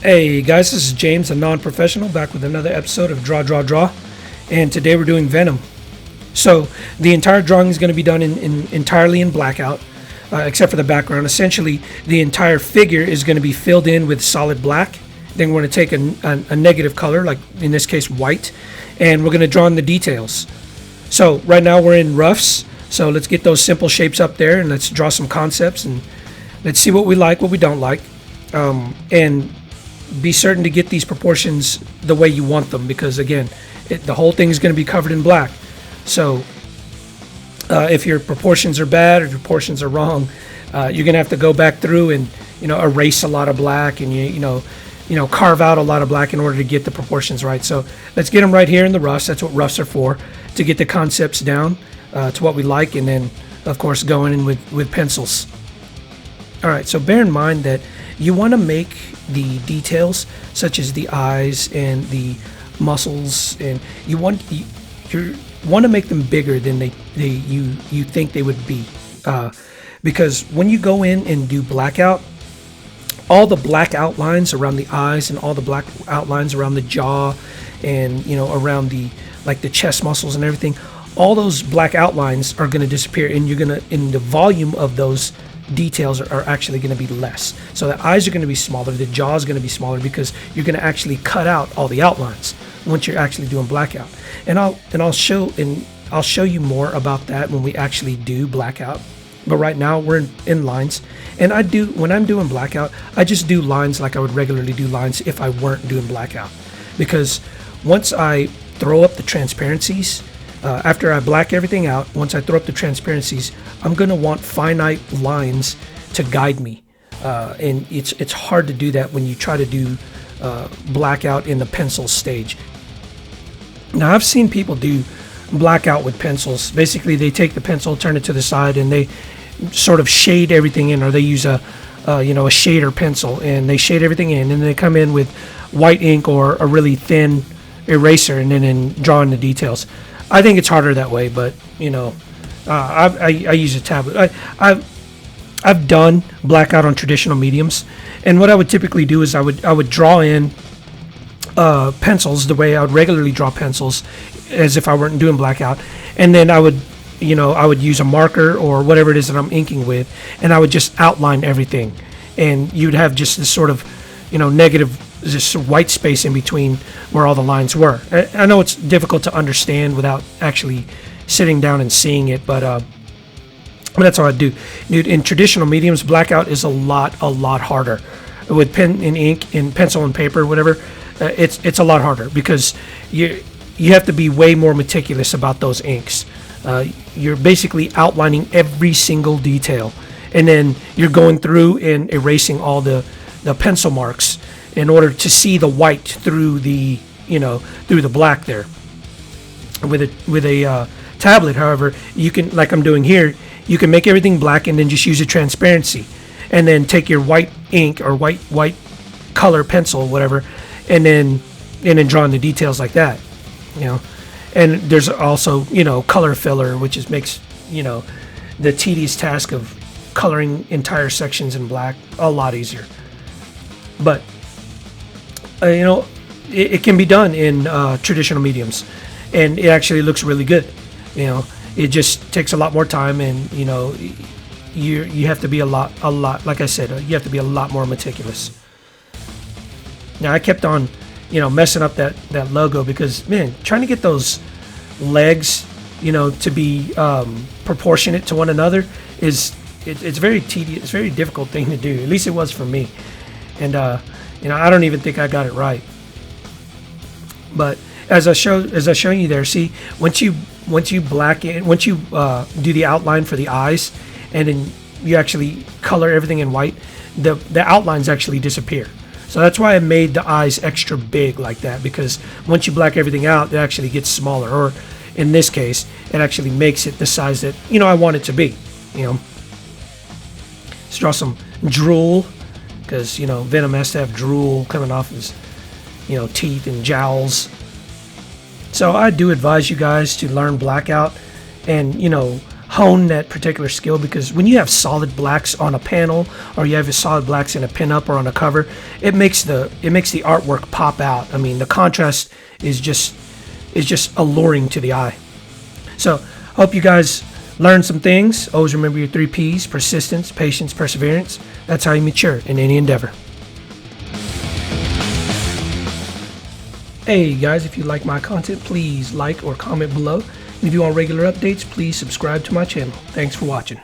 Hey guys, this is James, a non-professional, back with another episode of Draw. And today we're doing Venom. So the entire drawing is going to be done entirely in blackout, except for the background. Essentially, the entire figure is going to be filled in with solid black. Then we're going to take a negative color, like in this case white, and we're going to draw in the details. So right now we're in roughs, so let's get those simple shapes up there and let's draw some concepts and let's see what we like, what we don't like, and be certain to get these proportions the way you want them, because again, the whole thing is going to be covered in black. So if your proportions are bad or your proportions are wrong, you're going to have to go back through and erase a lot of black and carve out a lot of black in order to get the proportions right. So let's get them right here in the roughs. That's what roughs are for, to get the concepts down to what we like, and then of course going in with pencils. All right, so bear in mind that you want to make the details such as the eyes and the muscles, and you want to make them bigger than you think they would be, because when you go in and do blackout, all the black outlines around the eyes and all the black outlines around the jaw and around the chest muscles and everything, all those black outlines are going to disappear, and you're going to, in the volume of those details are actually going to be less. So the eyes are going to be smaller, the jaw is going to be smaller, because you're going to actually cut out all the outlines once you're actually doing blackout. And I'll show you more about that when we actually do blackout. But right now we're in lines, and when I'm doing blackout, I just do lines like I would regularly do lines if I weren't doing blackout, because once I throw up the transparencies, after I black everything out, once I throw up the transparencies, I'm going to want finite lines to guide me. And it's hard to do that when you try to do blackout in the pencil stage. Now, I've seen people do blackout with pencils. Basically, they take the pencil, turn it to the side, and they sort of shade everything in, or they use a shader pencil, and they shade everything in, and they come in with white ink or a really thin eraser, and then draw in the details. I think it's harder that way, but I use a tablet. I've done blackout on traditional mediums, and what I would typically do is I would draw in pencils the way I would regularly draw pencils, as if I weren't doing blackout, and then I would use a marker or whatever it is that I'm inking with, and I would just outline everything, and you'd have just this sort of negative, this white space in between where all the lines were. I know it's difficult to understand without actually sitting down and seeing it, but that's all I do. Dude, in traditional mediums, blackout is a lot harder. With pen and ink and pencil and paper, whatever, it's a lot harder, because you have to be way more meticulous about those inks. You're basically outlining every single detail, and then you're going through and erasing all the pencil marks in order to see the white through the black there. With a tablet, however, you can, like I'm doing here, you can make everything black and then just use a transparency, and then take your white ink or white color pencil, whatever, and then draw in the details like that. And there's also color filler, which makes the tedious task of coloring entire sections in black a lot easier. But it can be done in traditional mediums, and it actually looks really good. It just takes a lot more time, and you have to be a lot, like I said, you have to be a lot more meticulous. Now, I kept on messing up that logo, because man, trying to get those legs to be proportionate to one another it's very tedious. It's a very difficult thing to do. At least it was for me. And I don't even think I got it right. But as I showing you there, see, once you blacken, once you do the outline for the eyes, and then you actually color everything in white, the outlines actually disappear. So that's why I made the eyes extra big like that, because once you black everything out, it actually gets smaller, or in this case, it actually makes it the size that I want it to be. Let's draw some drool, because Venom has to have drool coming off his teeth and jowls. So I do advise you guys to learn blackout, and hone that particular skill, because when you have solid blacks on a panel, or you have a solid blacks in a pinup or on a cover, it makes the artwork pop out. I mean, the contrast is just alluring to the eye. So hope you guys learned some things. Always remember your 3 P's: persistence, patience, perseverance. That's how you mature in any endeavor. Hey guys, if you like my content, please like or comment below. And if you want regular updates, please subscribe to my channel. Thanks for watching.